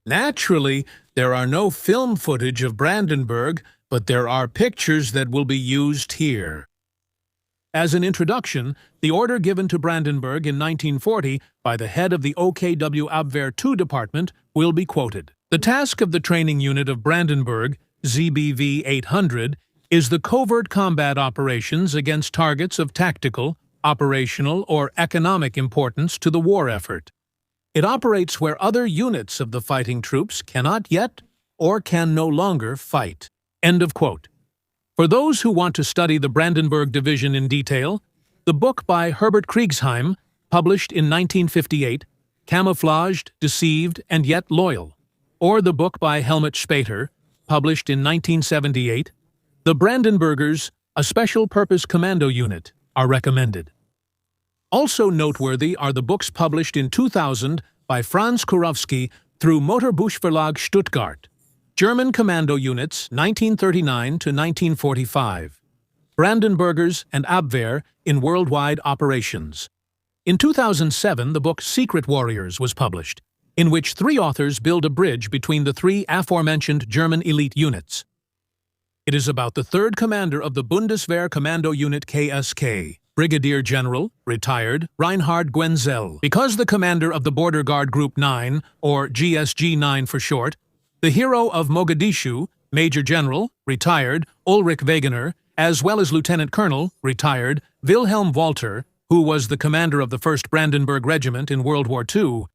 Naturally, there are no film footage of Brandenburg, but there are pictures that will be used here. As an introduction, the order given to Brandenburg in 1940 by the head of the OKW Abwehr II department will be quoted. The task of the training unit of Brandenburg, ZBV 800, is the covert combat operations against targets of tactical, operational, or economic importance to the war effort. It operates where other units of the fighting troops cannot yet or can no longer fight. End of quote. For those who want to study the Brandenburg Division in detail, the book by Herbert Kriegsheim, published in 1958, Camouflaged, Deceived, and Yet Loyal, or the book by Helmut Spater, published in 1978, The Brandenburgers, a Special-Purpose Commando Unit, are recommended. Also noteworthy are the books published in 2000 by Franz Kurowski through Motorbuchverlag Stuttgart, German Commando Units 1939 to 1945, Brandenburgers and Abwehr in Worldwide Operations. In 2007, the book Secret Warriors was published, in which 3 authors build a bridge between the 3 aforementioned German elite units. It is about the 3rd commander of the Bundeswehr Commando Unit KSK, Brigadier General, retired, Reinhard Gwenzel. Because the commander of the Border Guard Group 9, or GSG 9 for short, the hero of Mogadishu, Major General, retired, Ulrich Wegener, as well as Lieutenant Colonel, retired, Wilhelm Walter, who was the commander of the 1st Brandenburg Regiment in World War II.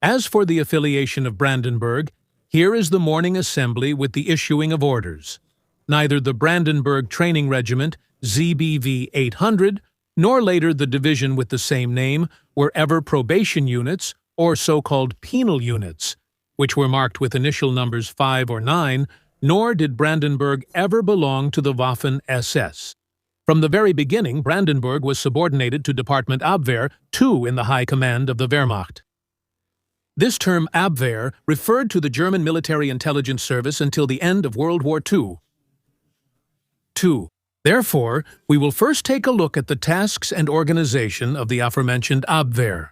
As for the affiliation of Brandenburg, here is the morning assembly with the issuing of orders. Neither the Brandenburg Training Regiment, ZBV 800, nor later the division with the same name were ever probation units or so-called penal units, which were marked with initial numbers 5 or 9, nor did Brandenburg ever belong to the Waffen-SS. From the very beginning, Brandenburg was subordinated to Department Abwehr II in the high command of the Wehrmacht. This term Abwehr referred to the German military intelligence service until the end of World War II. 2. Therefore, we will first take a look at the tasks and organization of the aforementioned Abwehr.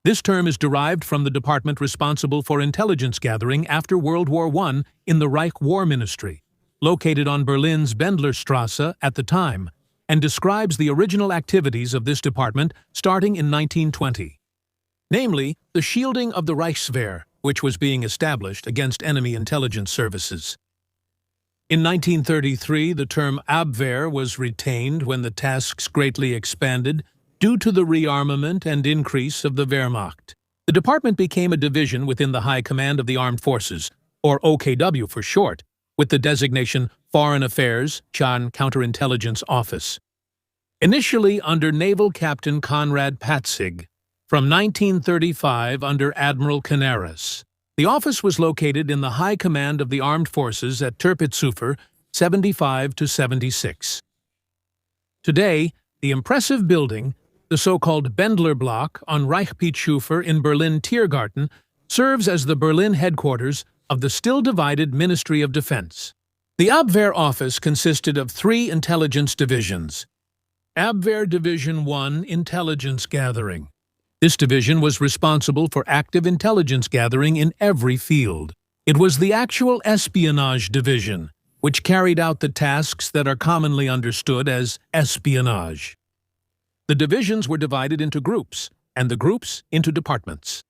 This term is derived from the department responsible for intelligence gathering after World War I in the Reich War Ministry, located on Berlin's Bendlerstrasse at the time, and describes the original activities of this department starting in 1920. Namely, the shielding of the Reichswehr, which was being established against enemy intelligence services. In 1933, the term Abwehr was retained when the tasks greatly expanded due to the rearmament and increase of the Wehrmacht. The department became a division within the High Command of the Armed Forces, or OKW for short, with the designation Foreign Affairs, Chan Counterintelligence Office. Initially under Naval Captain Konrad Patzig, from 1935 under Admiral Canaris. The office was located in the High Command of the Armed Forces at Tirpitzufer, 75 to 76. Today, the impressive building, the so-called Bendler Block on Reichspietschufer in Berlin-Tiergarten, serves as the Berlin headquarters of the still-divided Ministry of Defense. The Abwehr office consisted of 3 intelligence divisions. Abwehr Division 1 Intelligence Gathering. This division was responsible for active intelligence gathering in every field. It was the actual espionage division, which carried out the tasks that are commonly understood as espionage. The divisions were divided into groups, and the groups into departments.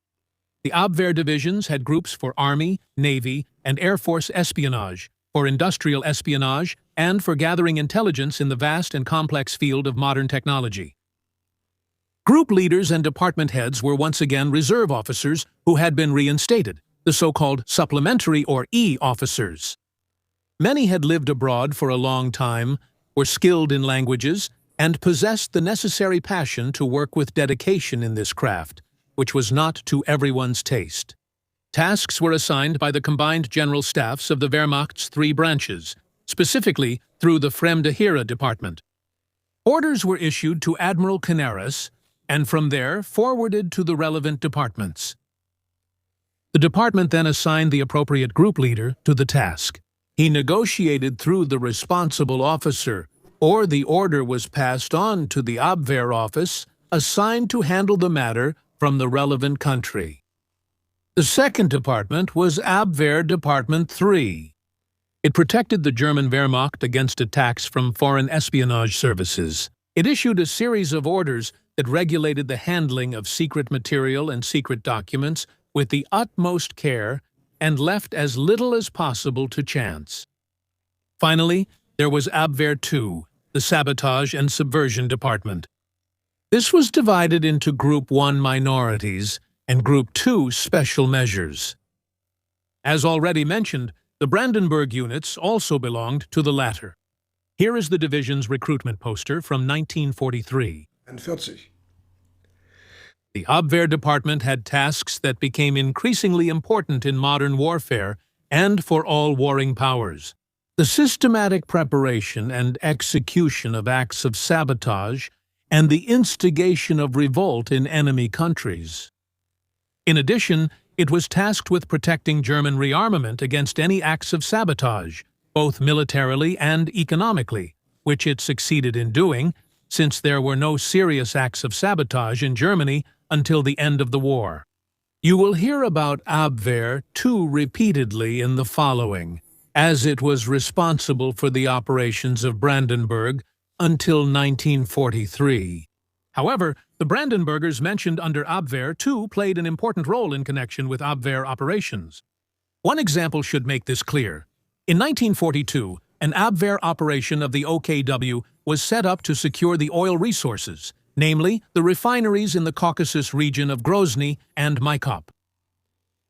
The Abwehr divisions had groups for Army, Navy, and Air Force espionage, for industrial espionage, and for gathering intelligence in the vast and complex field of modern technology. Group leaders and department heads were once again reserve officers who had been reinstated, the so-called supplementary or E officers. Many had lived abroad for a long time, were skilled in languages, and possessed the necessary passion to work with dedication in this craft, which was not to everyone's taste. Tasks were assigned by the combined general staffs of the Wehrmacht's 3 branches, specifically through the Fremde Heere Department. Orders were issued to Admiral Canaris, and from there forwarded to the relevant departments. The department then assigned the appropriate group leader to the task. He negotiated through the responsible officer, or the order was passed on to the Abwehr office, assigned to handle the matter from the relevant country. The The second department was Abwehr Department 3. It protected the German Wehrmacht against attacks from foreign espionage services. It issued a series of orders that regulated the handling of secret material and secret documents with the utmost care and left as little as possible to chance. Finally, there was Abwehr 2, the Sabotage and Subversion Department. This was divided into Group 1 minorities and Group 2 special measures. As already mentioned, the Brandenburg units also belonged to the latter. Here is the division's recruitment poster from 1943. 41. The Abwehr department had tasks that became increasingly important in modern warfare and for all warring powers. The systematic preparation and execution of acts of sabotage and the instigation of revolt in enemy countries. In addition, it was tasked with protecting German rearmament against any acts of sabotage, both militarily and economically, which it succeeded in doing, since there were no serious acts of sabotage in Germany until the end of the war. You will hear about Abwehr 2 repeatedly in the following, as it was responsible for the operations of Brandenburg until 1943. However, the Brandenburgers mentioned under Abwehr 2 played an important role in connection with Abwehr operations. One example should make this clear. In 1942, an Abwehr operation of the OKW was set up to secure the oil resources, namely the refineries in the Caucasus region of Grozny and Maikop.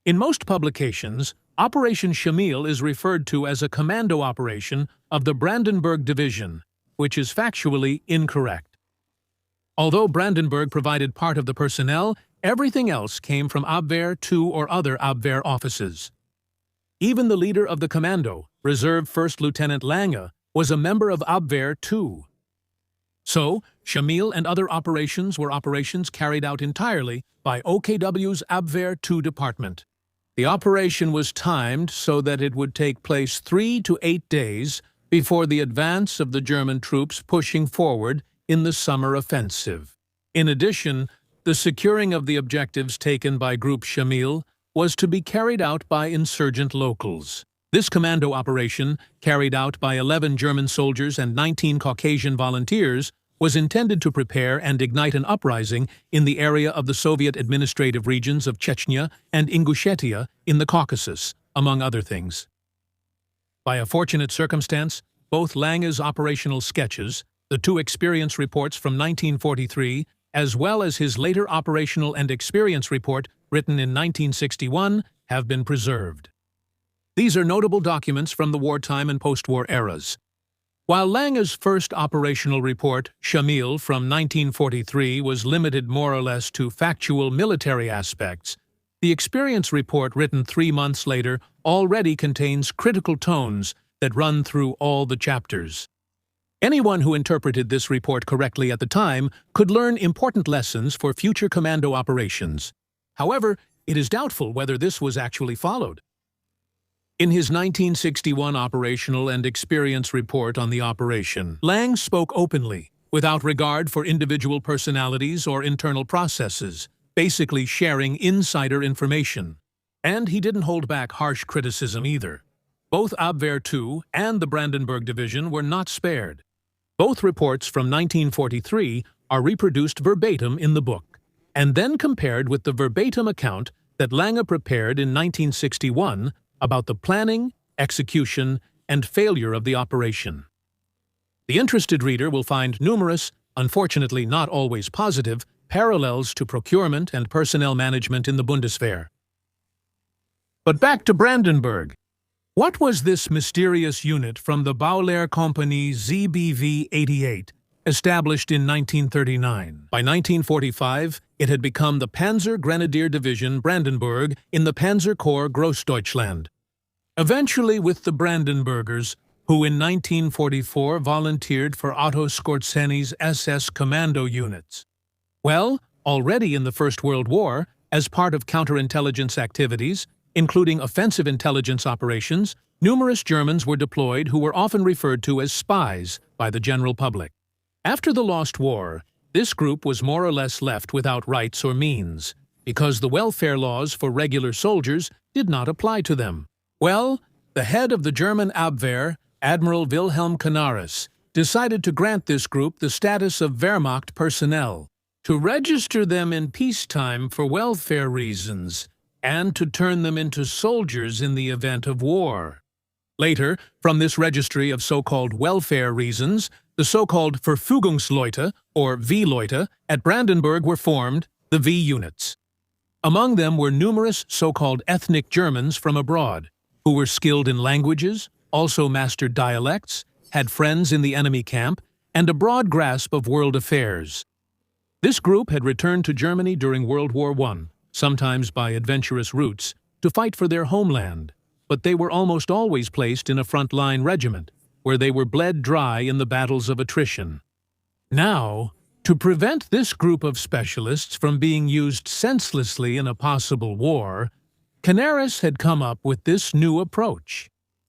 In most publications, Operation Shamil is referred to as a commando operation of the Brandenburg Division, which is factually incorrect. Although Brandenburg provided part of the personnel, everything else came from Abwehr 2 or other Abwehr offices. Even the leader of the Commando, Reserve First Lieutenant Lange, was a member of Abwehr 2. So, Shamil and other operations were operations carried out entirely by OKW's Abwehr 2 department. The operation was timed so that it would take place 3 to 8 days before the advance of the German troops pushing forward in the summer offensive. In addition, the securing of the objectives taken by Group Shamil was to be carried out by insurgent locals. This commando operation, carried out by 11 German soldiers and 19 Caucasian volunteers, was intended to prepare and ignite an uprising in the area of the Soviet administrative regions of Chechnya and Ingushetia in the Caucasus, among other things. By a fortunate circumstance, both Lange's operational sketches, the 2 experience reports from 1943, as well as his later operational and experience report written in 1961, have been preserved. These are notable documents from the wartime and post-war eras. While Lange's first operational report, Shamil, from 1943, was limited more or less to factual military aspects, the experience report written 3 months later already contains critical tones that run through all the chapters. Anyone who interpreted this report correctly at the time could learn important lessons for future commando operations. However, it is doubtful whether this was actually followed. In his 1961 operational and experience report on the operation, Lange spoke openly, without regard for individual personalities or internal processes, basically sharing insider information. And he didn't hold back harsh criticism either. Both Abwehr 2 and the Brandenburg Division were not spared. Both reports from 1943 are reproduced verbatim in the book, and then compared with the verbatim account that Lange prepared in 1961 about the planning, execution, and failure of the operation. The interested reader will find numerous, unfortunately not always positive, parallels to procurement and personnel management in the Bundeswehr. But back to Brandenburg. What was this mysterious unit from the Baulehr Company ZBV 88, established in 1939? By 1945, it had become the Panzer Grenadier Division Brandenburg in the Panzer Corps Großdeutschland. Eventually with the Brandenburgers, who in 1944 volunteered for Otto Skorzeny's SS Commando units. Well, already in the First World War, as part of counterintelligence activities, including offensive intelligence operations, numerous Germans were deployed who were often referred to as spies by the general public. After the Lost War, this group was more or less left without rights or means, because the welfare laws for regular soldiers did not apply to them. Well, the head of the German Abwehr, Admiral Wilhelm Canaris, decided to grant this group the status of Wehrmacht personnel, to register them in peacetime for welfare reasons, and to turn them into soldiers in the event of war. Later, from this registry of so-called welfare reasons, the so-called Verfügungsleute, or V-Leute, at Brandenburg were formed, the V-units. Among them were numerous so-called ethnic Germans from abroad, who were skilled in languages, also mastered dialects, had friends in the enemy camp, and a broad grasp of world affairs. This group had returned to Germany during World War I, sometimes by adventurous routes, to fight for their homeland, but they were almost always placed in a front-line regiment, where they were bled dry in the battles of attrition. Now, to prevent this group of specialists from being used senselessly in a possible war, Canaris had come up with this new approach.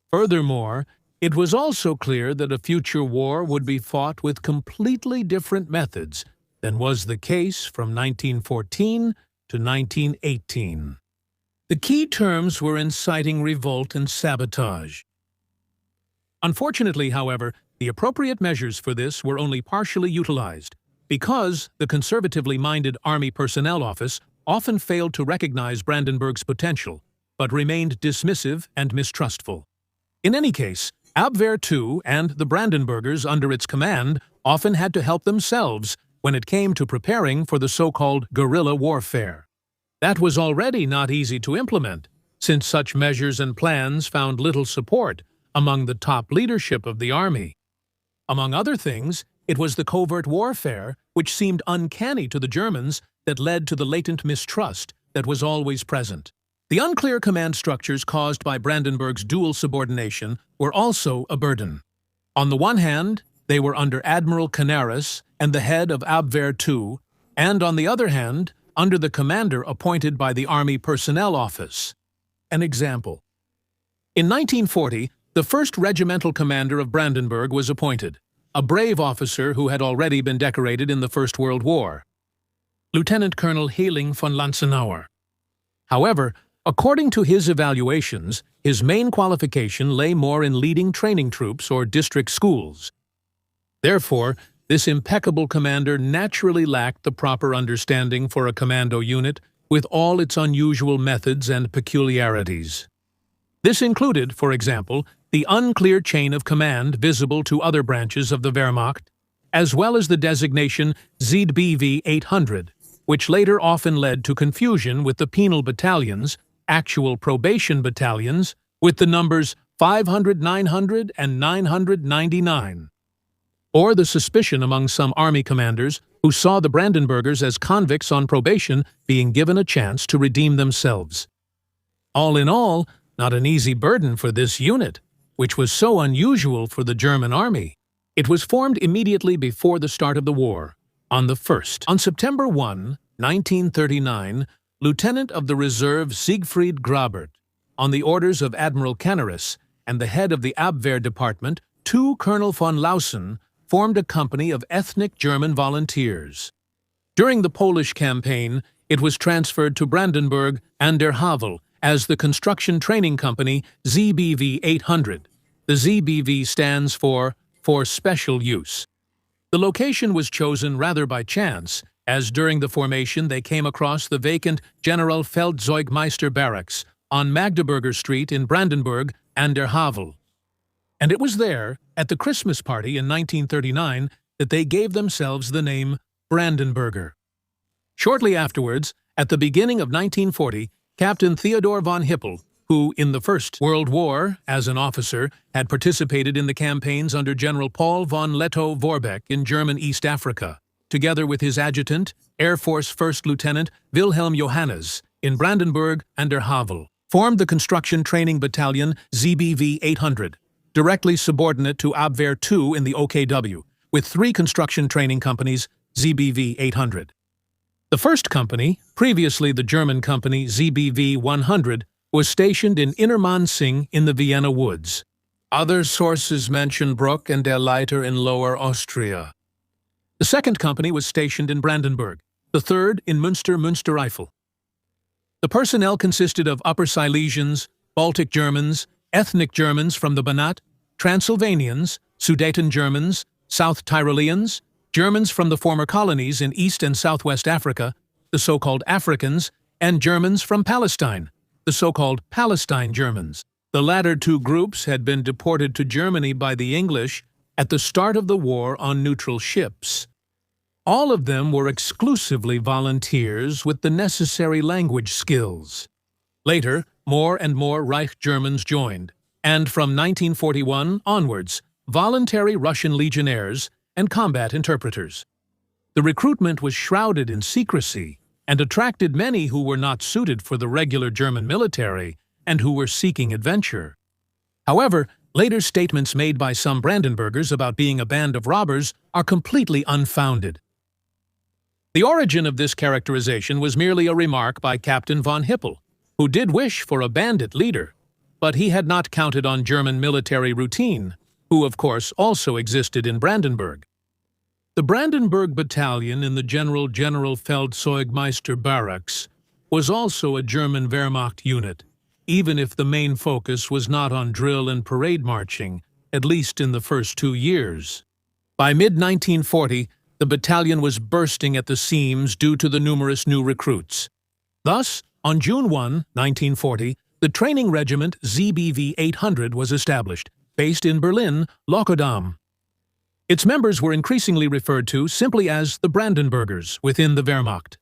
Furthermore, it was also clear that a future war would be fought with completely different methods than was the case from 1914 to 1918. The key terms were inciting revolt and sabotage. Unfortunately, however, the appropriate measures for this were only partially utilized, because the conservatively minded Army Personnel Office often failed to recognize Brandenburg's potential, but remained dismissive and mistrustful. In any case, Abwehr II and the Brandenburgers under its command often had to help themselves when it came to preparing for the so-called guerrilla warfare. That was already not easy to implement, since such measures and plans found little support among the top leadership of the army. Among other things, it was the covert warfare, which seemed uncanny to the Germans, that led to the latent mistrust that was always present. The unclear command structures caused by Brandenburg's dual subordination were also a burden. On the one hand, they were under Admiral Canaris and the head of Abwehr II, and on the other hand, under the commander appointed by the Army Personnel Office. An example. In 1940, the first regimental commander of Brandenburg was appointed, a brave officer who had already been decorated in the First World War, Lieutenant Colonel Heling von Lanzenauer. However, according to his evaluations, his main qualification lay more in leading training troops or district schools. Therefore, this impeccable commander naturally lacked the proper understanding for a commando unit with all its unusual methods and peculiarities. This included, for example, the unclear chain of command visible to other branches of the Wehrmacht, as well as the designation ZBV 800, which later often led to confusion with the penal battalions, actual probation battalions, with the numbers 500, 900, and 999. Or the suspicion among some army commanders who saw the Brandenburgers as convicts on probation being given a chance to redeem themselves. All in all, not an easy burden for this unit, which was so unusual for the German army. It was formed immediately before the start of the war, on the 1st. On September 1, 1939, Lieutenant of the Reserve Siegfried Grabert, on the orders of Admiral Canaris and the head of the Abwehr Department, Colonel von Lausen, formed a company of ethnic German volunteers. During the Polish campaign, it was transferred to Brandenburg an der Havel as the construction training company ZBV 800. The ZBV stands for special use. The location was chosen rather by chance, as during the formation they came across the vacant General Feldzeugmeister Barracks on Magdeburger Street in Brandenburg an der Havel. And it was there, at the Christmas party in 1939, that they gave themselves the name Brandenburger. Shortly afterwards, at the beginning of 1940, Captain Theodor von Hippel, who, in the First World War, as an officer, had participated in the campaigns under General Paul von Lettow-Vorbeck in German East Africa, together with his adjutant, Air Force First Lieutenant Wilhelm Johannes, in Brandenburg an der Havel, formed the Construction Training Battalion ZBV 800, directly subordinate to Abwehr II in the OKW, with 3 construction training companies, ZBV 800. The first company, previously the German company ZBV 100, was stationed in Innermansing in the Vienna woods. Other sources mention Bruck and der Leiter in Lower Austria. The second company was stationed in Brandenburg, the third in Münster-Münstereifel. The personnel consisted of Upper Silesians, Baltic Germans, ethnic Germans from the Banat, Transylvanians, Sudeten Germans, South Tyroleans, Germans from the former colonies in East and Southwest Africa, the so-called Africans, and Germans from Palestine, the so-called Palestine Germans. The latter two groups had been deported to Germany by the English at the start of the war on neutral ships. All of them were exclusively volunteers with the necessary language skills. Later, more and more Reich Germans joined, and from 1941 onwards, voluntary Russian legionnaires and combat interpreters. The recruitment was shrouded in secrecy and attracted many who were not suited for the regular German military and who were seeking adventure. However, later statements made by some Brandenburgers about being a band of robbers are completely unfounded. The origin of this characterization was merely a remark by Captain von Hippel, who did wish for a bandit leader, but he had not counted on German military routine, who of course also existed in Brandenburg. The Brandenburg Battalion in the General Feldzeugmeister Barracks was also a German Wehrmacht unit, even if the main focus was not on drill and parade marching, at least in the first 2 years. By mid-1940, the battalion was bursting at the seams due to the numerous new recruits. Thus, on June 1, 1940, the training regiment ZBV 800 was established, based in Berlin, Lockedam. Its members were increasingly referred to simply as the Brandenburgers within the Wehrmacht.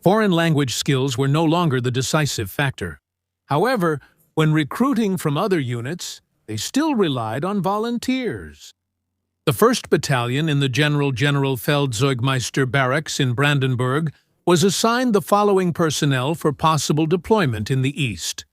Foreign language skills were no longer the decisive factor. However, when recruiting from other units, they still relied on volunteers. The 1st Battalion in the General Feldzeugmeister Barracks in Brandenburg was assigned the following personnel for possible deployment in the East.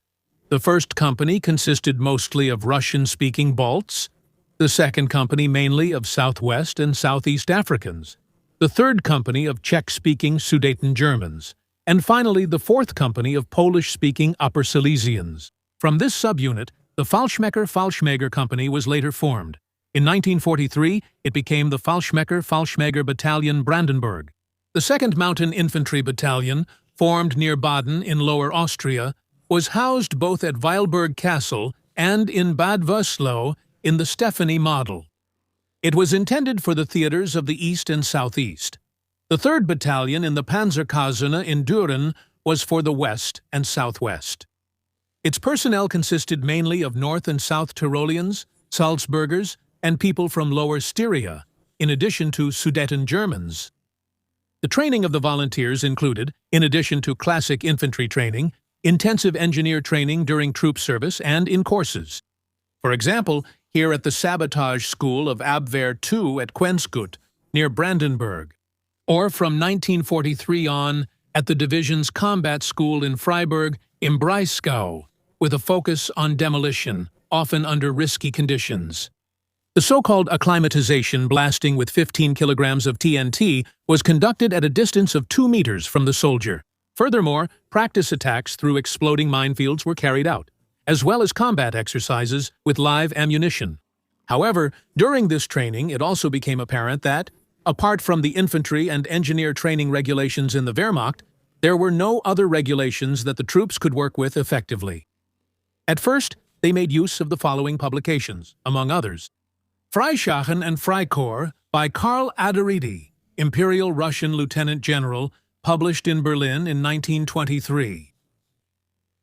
The 1st Company consisted mostly of Russian-speaking Balts, the 2nd Company mainly of Southwest and Southeast Africans, the 3rd Company of Czech-speaking Sudeten Germans, and finally the 4th Company of Polish-speaking Upper Silesians. From this subunit, the Fallschmecker Company was later formed. In 1943, it became the Fallschmecker Battalion Brandenburg. The 2nd Mountain Infantry Battalion, formed near Baden in Lower Austria, was housed both at Weilburg Castle and in Bad Vöslau in the Stephanie model. It was intended for the theaters of the East and Southeast. The 3rd Battalion in the Panzerkaserne in Düren was for the West and Southwest. Its personnel consisted mainly of North and South Tyroleans, Salzburgers, and people from Lower Styria, in addition to Sudeten Germans. The training of the volunteers included, in addition to classic infantry training, intensive engineer training during troop service and in courses. For example, here at the Sabotage School of Abwehr II at Quenskut, near Brandenburg, or from 1943 on at the division's combat school in Freiburg im Breisgau, with a focus on demolition, often under risky conditions. The so-called acclimatization blasting with 15 kilograms of TNT was conducted at a distance of 2 meters from the soldier. Furthermore, practice attacks through exploding minefields were carried out, as well as combat exercises with live ammunition. However, during this training, it also became apparent that, apart from the infantry and engineer training regulations in the Wehrmacht, there were no other regulations that the troops could work with effectively. At first, they made use of the following publications, among others: Freischaren and Freikorps by Karl Aderiti, Imperial Russian Lieutenant General, published in Berlin in 1923.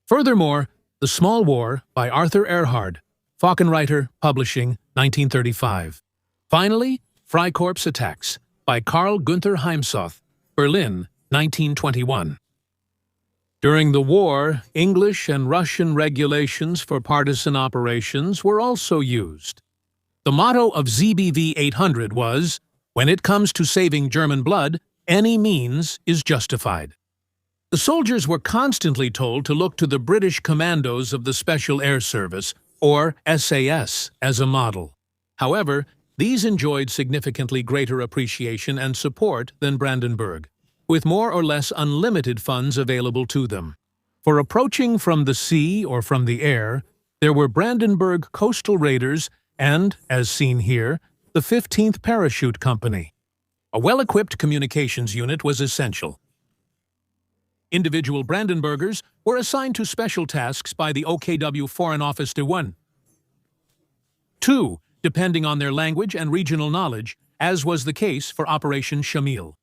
Furthermore, The Small War by Arthur Erhard, Falkenreiter Publishing, 1935. Finally, Freikorps Attacks by Karl Günther Heimsoth, Berlin, 1921. During the war, English and Russian regulations for partisan operations were also used. The motto of ZBV 800 was, "When it comes to saving German blood, any means is justified." The soldiers were constantly told to look to the British Commandos of the Special Air Service, or SAS, as a model. However, these enjoyed significantly greater appreciation and support than Brandenburg, with more or less unlimited funds available to them. For approaching from the sea or from the air, there were Brandenburg Coastal Raiders and, as seen here, the 15th Parachute Company. A well-equipped communications unit was essential. Individual Brandenburgers were assigned to special tasks by the OKW Foreign Office de 1. 2. Depending on their language and regional knowledge, as was the case for Operation Shamil.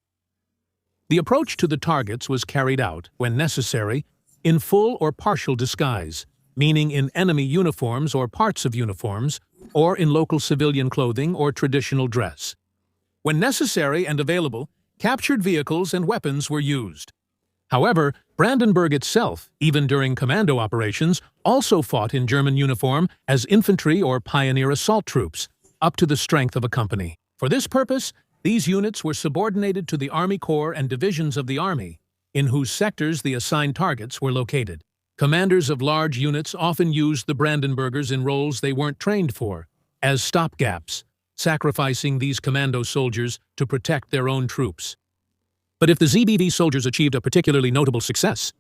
The approach to the targets was carried out, when necessary, in full or partial disguise, meaning in enemy uniforms or parts of uniforms, or in local civilian clothing or traditional dress. When necessary and available, captured vehicles and weapons were used. However, Brandenburg itself, even during commando operations, also fought in German uniform as infantry or pioneer assault troops, up to the strength of a company. For this purpose, these units were subordinated to the Army Corps and divisions of the Army, in whose sectors the assigned targets were located. Commanders of large units often used the Brandenburgers in roles they weren't trained for, as stopgaps, sacrificing these commando soldiers to protect their own troops. But if the ZBV soldiers achieved a particularly notable success,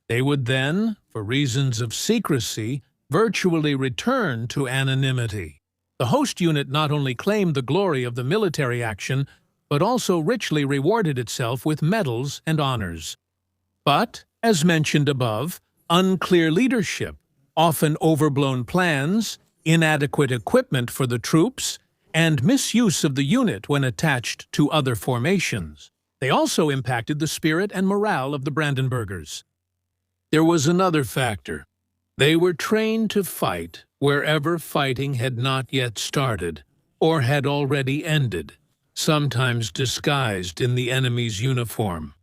they would then, for reasons of secrecy, virtually return to anonymity. The host unit not only claimed the glory of the military action, but also richly rewarded itself with medals and honors. But, as mentioned above, unclear leadership, often overblown plans, inadequate equipment for the troops, and misuse of the unit when attached to other formations. They also impacted the spirit and morale of the Brandenburgers. There was another factor. They were trained to fight wherever fighting had not yet started or had already ended, sometimes disguised in the enemy's uniform.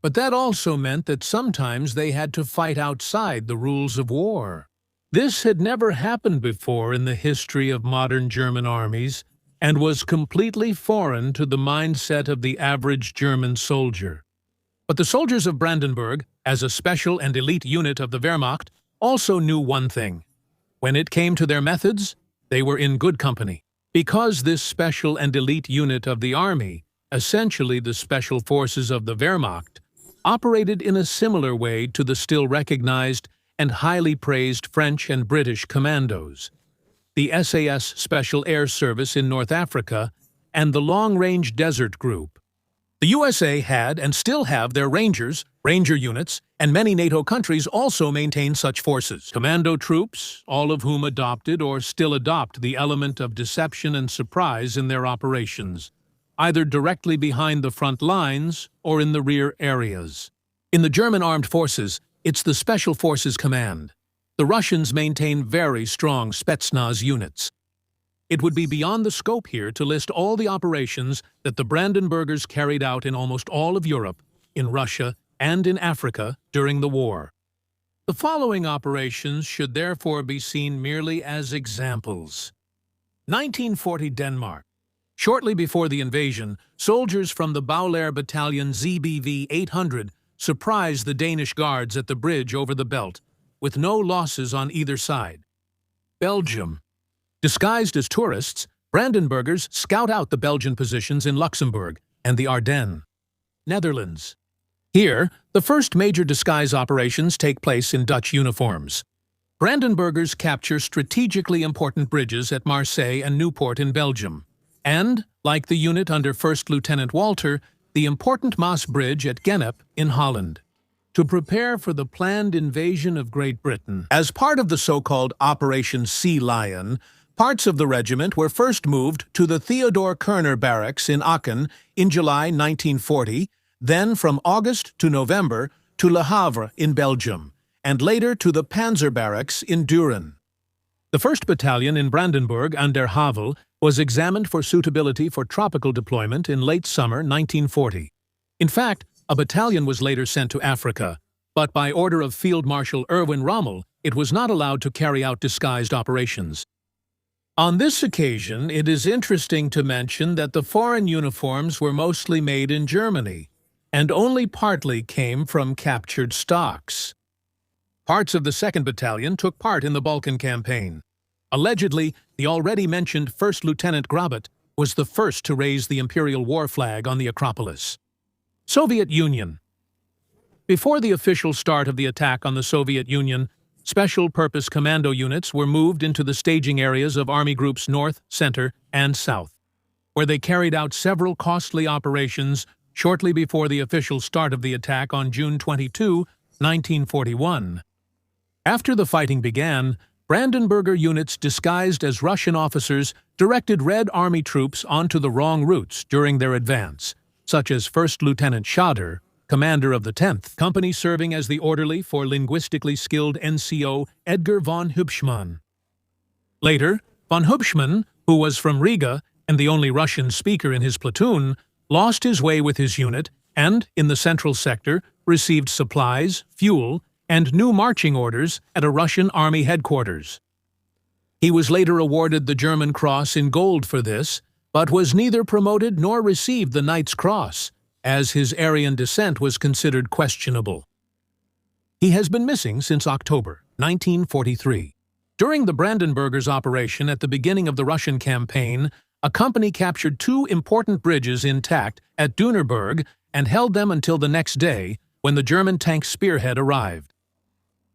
But that also meant that sometimes they had to fight outside the rules of war. This had never happened before in the history of modern German armies and was completely foreign to the mindset of the average German soldier. But the soldiers of Brandenburg, as a special and elite unit of the Wehrmacht, also knew one thing. When it came to their methods, they were in good company. Because this special and elite unit of the army, essentially the special forces of the Wehrmacht, operated in a similar way to the still recognized and highly praised French and British commandos, the SAS Special Air Service in North Africa, and the Long Range Desert Group. The USA had and still have their Rangers, Ranger units, and many NATO countries also maintain such forces. Commando troops, all of whom adopted or still adopt the element of deception and surprise in their operations, either directly behind the front lines or in the rear areas. In the German armed forces, it's the Special Forces Command. The Russians maintain very strong Spetsnaz units. It would be beyond the scope here to list all the operations that the Brandenburgers carried out in almost all of Europe, in Russia, and in Africa during the war. The following operations should therefore be seen merely as examples. 1940 Denmark. Shortly before the invasion, soldiers from the Baulehr Battalion ZBV 800 surprised the Danish guards at the bridge over the Belt, with no losses on either side. Belgium. Disguised as tourists, Brandenburgers scout out the Belgian positions in Luxembourg and the Ardennes. Netherlands. Here, the first major disguise operations take place in Dutch uniforms. Brandenburgers capture strategically important bridges at Marseille and Newport in Belgium, and, like the unit under First Lieutenant Walter, the important Maas Bridge at Gennep in Holland. To prepare for the planned invasion of Great Britain. As part of the so-called Operation Sea Lion, parts of the regiment were first moved to the Theodor Kerner Barracks in Aachen in July 1940, then from August to November to Le Havre in Belgium, and later to the Panzer Barracks in Düren. The 1st Battalion in Brandenburg an der Havel was examined for suitability for tropical deployment in late summer 1940. In fact, a battalion was later sent to Africa, but by order of Field Marshal Erwin Rommel, it was not allowed to carry out disguised operations. On this occasion, it is interesting to mention that the foreign uniforms were mostly made in Germany, and only partly came from captured stocks. Parts of the 2nd Battalion took part in the Balkan campaign. Allegedly, the already mentioned 1st Lieutenant Grabet was the first to raise the Imperial war flag on the Acropolis. Soviet Union. Before the official start of the attack on the Soviet Union, special-purpose commando units were moved into the staging areas of Army Groups North, Center, and South, where they carried out several costly operations shortly before the official start of the attack on June 22, 1941. After the fighting began, Brandenburger units disguised as Russian officers directed Red Army troops onto the wrong routes during their advance, such as First Lieutenant Schader, commander of the 10th Company serving as the orderly for linguistically skilled NCO Edgar von Hubschmann. Later, von Hubschmann, who was from Riga and the only Russian speaker in his platoon, lost his way with his unit and, in the central sector, received supplies, fuel, and new marching orders at a Russian army headquarters. He was later awarded the German Cross in gold for this, but was neither promoted nor received the Knight's Cross, as his Aryan descent was considered questionable. He has been missing since October 1943. During the Brandenburgers' operation at the beginning of the Russian campaign, a company captured 2 important bridges intact at Dünerberg and held them until the next day, when the German tank Spearhead arrived.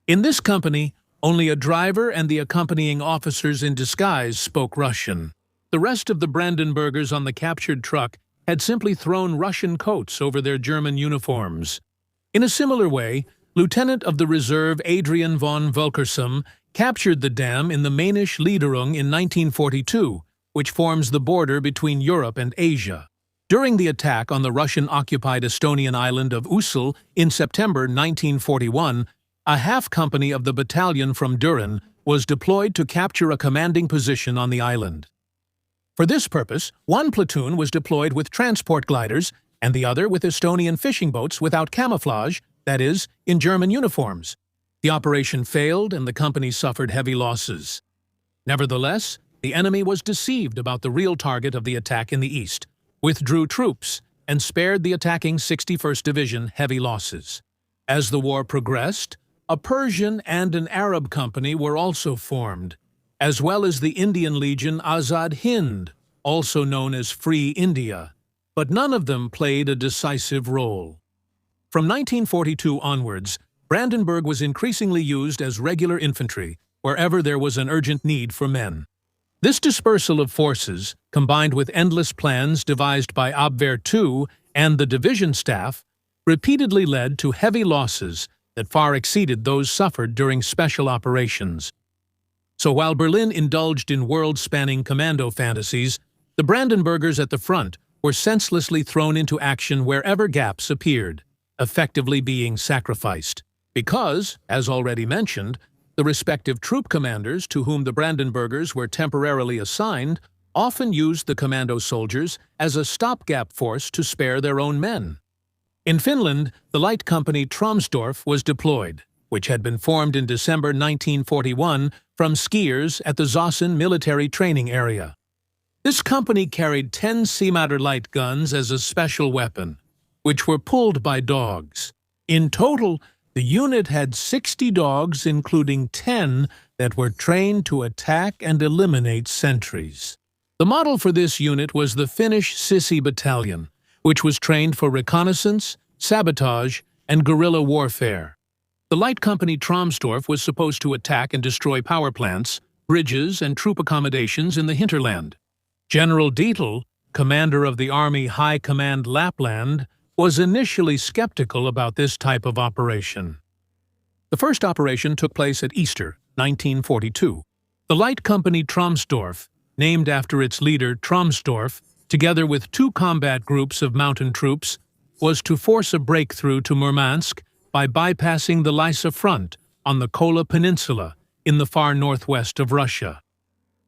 In this company, only a driver and the accompanying officers in disguise spoke Russian. The rest of the Brandenburgers on the captured truck had simply thrown Russian coats over their German uniforms. In a similar way, Lieutenant of the Reserve Adrian von Volkersum captured the dam in the Mainisch Liederung in 1942, which forms the border between Europe and Asia. During the attack on the Russian-occupied Estonian island of Ussel in September 1941, a half-company of the battalion from Düren was deployed to capture a commanding position on the island. For this purpose, one platoon was deployed with transport gliders and the other with Estonian fishing boats without camouflage, that is, in German uniforms. The operation failed and the company suffered heavy losses. Nevertheless, the enemy was deceived about the real target of the attack in the east, withdrew troops, and spared the attacking 61st Division heavy losses. As the war progressed, a Persian and an Arab company were also formed, as well as the Indian Legion Azad Hind, also known as Free India, but none of them played a decisive role. From 1942 onwards, Brandenburg was increasingly used as regular infantry wherever there was an urgent need for men. This dispersal of forces, combined with endless plans devised by Abwehr II and the division staff, repeatedly led to heavy losses that far exceeded those suffered during special operations. So while Berlin indulged in world-spanning commando fantasies, the Brandenburgers at the front were senselessly thrown into action wherever gaps appeared, effectively being sacrificed. Because, as already mentioned, the respective troop commanders to whom the Brandenburgers were temporarily assigned often used the commando soldiers as a stopgap force to spare their own men. In Finland, the light company Tromsdorf was deployed, which had been formed in December 1941 from skiers at the Zossen military training area. This company carried 10 Seematter light guns as a special weapon, which were pulled by dogs. In total, the unit had 60 dogs, including 10 that were trained to attack and eliminate sentries. The model for this unit was the Finnish Sissi Battalion, which was trained for reconnaissance, sabotage, and guerrilla warfare. The light company Tromsdorf was supposed to attack and destroy power plants, bridges, and troop accommodations in the hinterland. General Dietl, commander of the Army High Command Lapland, was initially skeptical about this type of operation. The first operation took place at Easter, 1942. The light company Tromsdorf, named after its leader Tromsdorf, together with 2 combat groups of mountain troops, was to force a breakthrough to Murmansk by bypassing the Lysa front on the Kola Peninsula in the far northwest of Russia.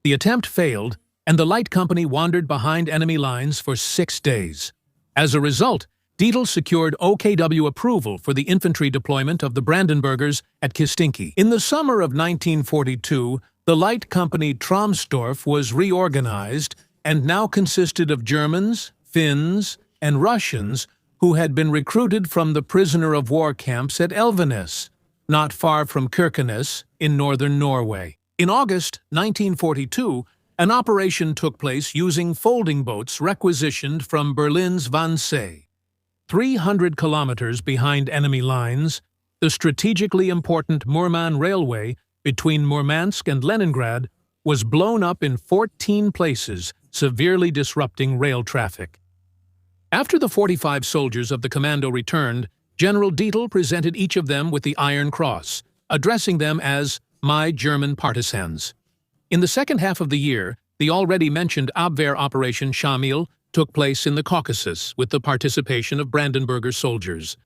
The attempt failed, and the light company wandered behind enemy lines for 6 days. As a result, Dietl secured OKW approval for the infantry deployment of the Brandenburgers at Kistinki. In the summer of 1942, the light company Tromsdorf was reorganized and now consisted of Germans, Finns, and Russians who had been recruited from the prisoner of war camps at Elvenes, not far from Kirkenes in northern Norway. In August 1942, an operation took place using folding boats requisitioned from Berlin's Wannsee. 300 kilometers behind enemy lines, the strategically important Murman Railway between Murmansk and Leningrad was blown up in 14 places, severely disrupting rail traffic. After the 45 soldiers of the Commando returned, General Dietl presented each of them with the Iron Cross, addressing them as "My German Partisans." In the second half of the year, the already mentioned Abwehr Operation Shamil took place in the Caucasus with the participation of Brandenburger soldiers.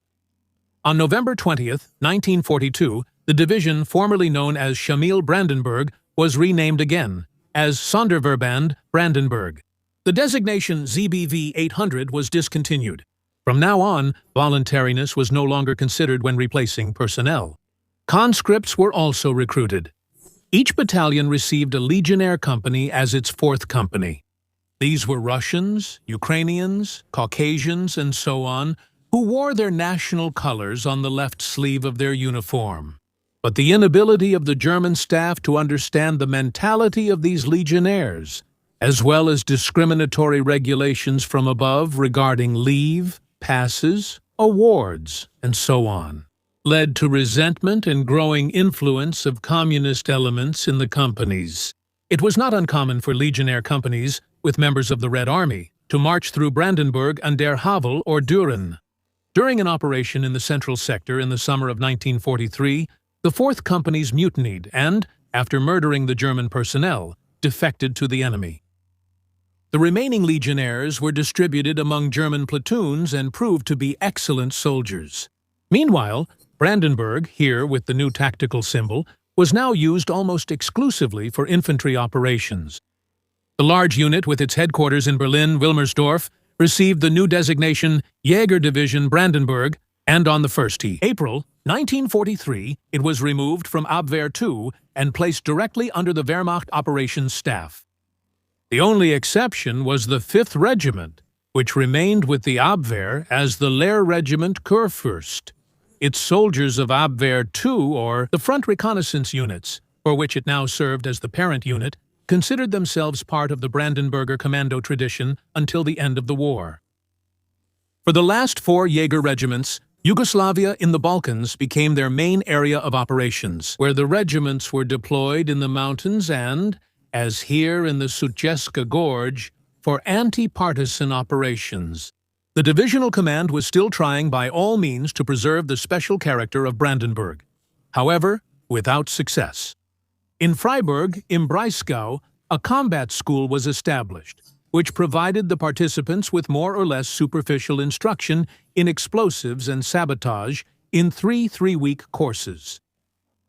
On November 20th, 1942, the division formerly known as Shamil Brandenburg was renamed again as Sonderverband Brandenburg. The designation ZBV 800 was discontinued. From now on, voluntariness was no longer considered when replacing personnel. Conscripts were also recruited. Each battalion received a legionnaire company as its fourth company. These were Russians, Ukrainians, Caucasians, and so on, who wore their national colors on the left sleeve of their uniform. But the inability of the German staff to understand the mentality of these legionnaires, as well as discriminatory regulations from above regarding leave, passes, awards, and so on, led to resentment and growing influence of communist elements in the companies. It was not uncommon for legionnaire companies, with members of the Red Army, to march through Brandenburg and der Havel or Düren. During an operation in the Central Sector in the summer of 1943, the 4th Companies mutinied and, after murdering the German personnel, defected to the enemy. The remaining legionnaires were distributed among German platoons and proved to be excellent soldiers. Meanwhile, Brandenburg, here with the new tactical symbol, was now used almost exclusively for infantry operations. The large unit with its headquarters in Berlin-Wilmersdorf received the new designation Jäger Division Brandenburg, and on the 1st April 1943, it was removed from Abwehr II and placed directly under the Wehrmacht operations staff. The only exception was the 5th Regiment, which remained with the Abwehr as the Lehr Regiment Kurfürst. Its soldiers of Abwehr II, or the Front Reconnaissance Units, for which it now served as the parent unit, considered themselves part of the Brandenburger Commando tradition until the end of the war. For the last 4 Jaeger regiments, Yugoslavia in the Balkans became their main area of operations, where the regiments were deployed in the mountains and, as here in the Suceska Gorge, for anti-partisan operations. The divisional command was still trying by all means to preserve the special character of Brandenburg, however, without success. In Freiburg, im Breisgau, a combat school was established, which provided the participants with more or less superficial instruction in explosives and sabotage in 3 3-week courses.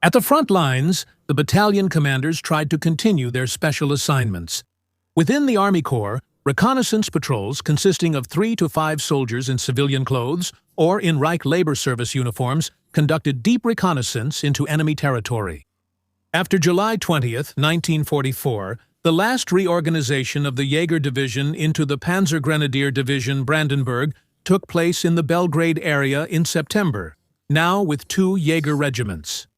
At the front lines, the battalion commanders tried to continue their special assignments. Within the Army Corps, reconnaissance patrols consisting of 3 to 5 soldiers in civilian clothes or in Reich Labor Service uniforms conducted deep reconnaissance into enemy territory. After July 20th, 1944, the last reorganization of the Jaeger Division into the Panzergrenadier Division Brandenburg took place in the Belgrade area in September, now with 2 Jaeger regiments.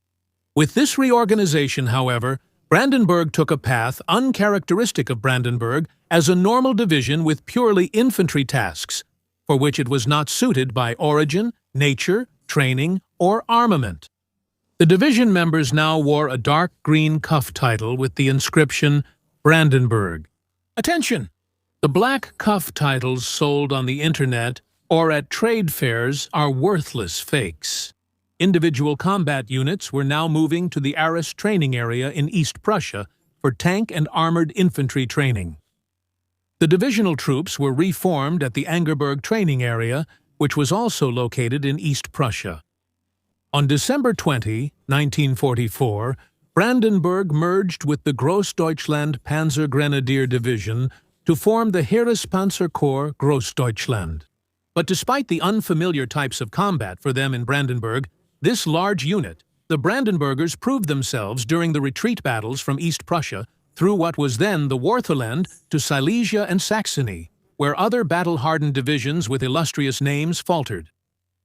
With this reorganization, however, Brandenburg took a path uncharacteristic of Brandenburg as a normal division with purely infantry tasks, for which it was not suited by origin, nature, training, or armament. The division members now wore a dark green cuff title with the inscription Brandenburg. Attention! The black cuff titles sold on the internet or at trade fairs are worthless fakes. Individual combat units were now moving to the Arras training area in East Prussia for tank and armored infantry training. The divisional troops were reformed at the Angerburg training area, which was also located in East Prussia. On December 20, 1944, Brandenburg merged with the Großdeutschland Panzergrenadier Division to form the Heerespanzerkorps Großdeutschland. But despite the unfamiliar types of combat for them in Brandenburg, this large unit, the Brandenburgers proved themselves during the retreat battles from East Prussia through what was then the Wartheland to Silesia and Saxony, where other battle-hardened divisions with illustrious names faltered.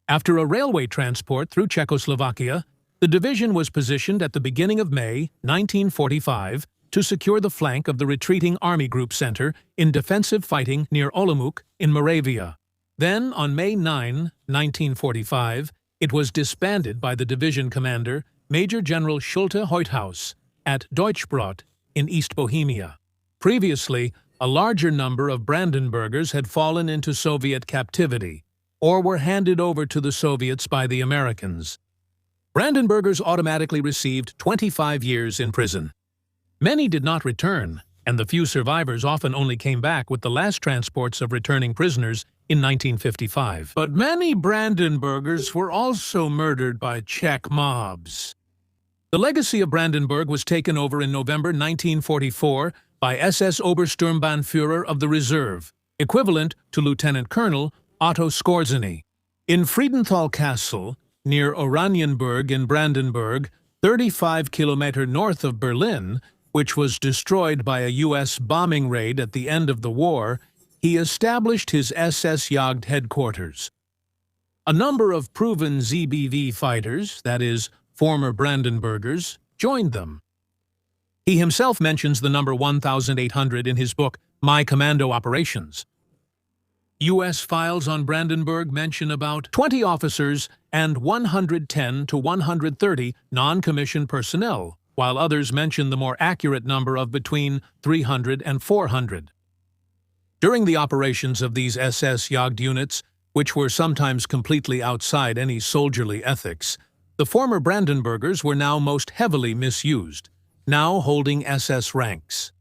After a railway transport through Czechoslovakia, the division was positioned at the beginning of May 1945 to secure the flank of the retreating Army Group Center in defensive fighting near Olomouc in Moravia. Then, on May 9, 1945, it was disbanded by the division commander, Major General Schulte Heuthaus, at Deutschbrot in East Bohemia. Previously, A larger number of Brandenburgers had fallen into Soviet captivity, or were handed over to the Soviets by the Americans. Brandenburgers automatically received 25 years in prison. Many did not return, and the few survivors often only came back with the last transports of returning prisoners in 1955. But many Brandenburgers were also murdered by Czech mobs. The legacy of Brandenburg was taken over in November 1944 by SS Obersturmbannführer of the Reserve, equivalent to Lieutenant Colonel Otto Skorzeny. In Friedenthal Castle, near Oranienburg in Brandenburg, 35 kilometers north of Berlin, which was destroyed by a U.S. bombing raid at the end of the war, he established his SS Jagd headquarters. A number of proven ZBV fighters, that is, former Brandenburgers, joined them. He himself mentions the number 1,800 in his book, My Commando Operations. U.S. files on Brandenburg mention about 20 officers and 110 to 130 non-commissioned personnel, while others mention the more accurate number of between 300 and 400. During the operations of these SS Jagd units, which were sometimes completely outside any soldierly ethics, the former Brandenburgers were now most heavily misused, now holding SS ranks.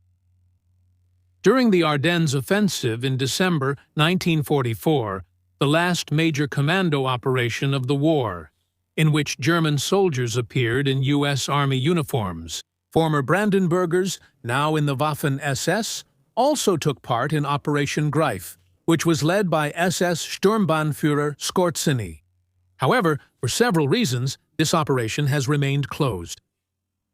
During the Ardennes offensive in December 1944, the last major commando operation of the war, in which German soldiers appeared in U.S. Army uniforms, former Brandenburgers, now in the Waffen-SS, also took part in Operation Greif, which was led by SS Sturmbannführer Skorzeny. However, for several reasons, this operation has remained closed.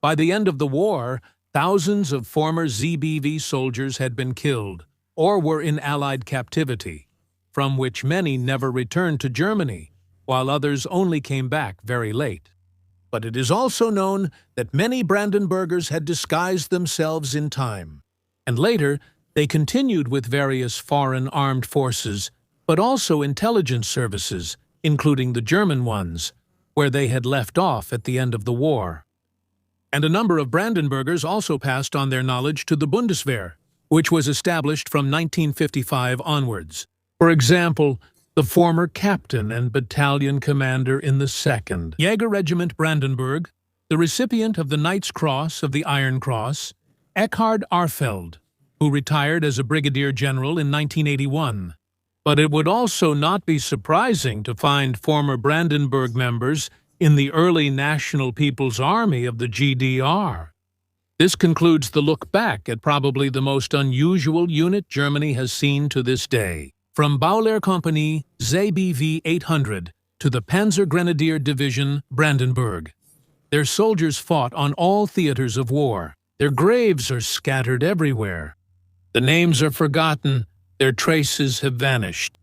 By the end of the war, thousands of former ZBV soldiers had been killed or were in Allied captivity, from which many never returned to Germany, while others only came back very late. But it is also known that many Brandenburgers had disguised themselves in time, and later they continued with various foreign armed forces, but also intelligence services, including the German ones, where they had left off at the end of the war. And a number of Brandenburgers also passed on their knowledge to the Bundeswehr, which was established from 1955 onwards. For example, the former captain and battalion commander in the 2nd Jaeger Regiment Brandenburg, the recipient of the Knight's Cross of the Iron Cross, Eckhard Arfeld, who retired as a brigadier general in 1981. But it would also not be surprising to find former Brandenburg members in the early National People's Army of the GDR. This concludes the look back at probably the most unusual unit Germany has seen to this day. From Baulehrkompanie ZBV 800 to the Panzer Grenadier Division Brandenburg. Their soldiers fought on all theaters of war. Their graves are scattered everywhere. The names are forgotten, their traces have vanished.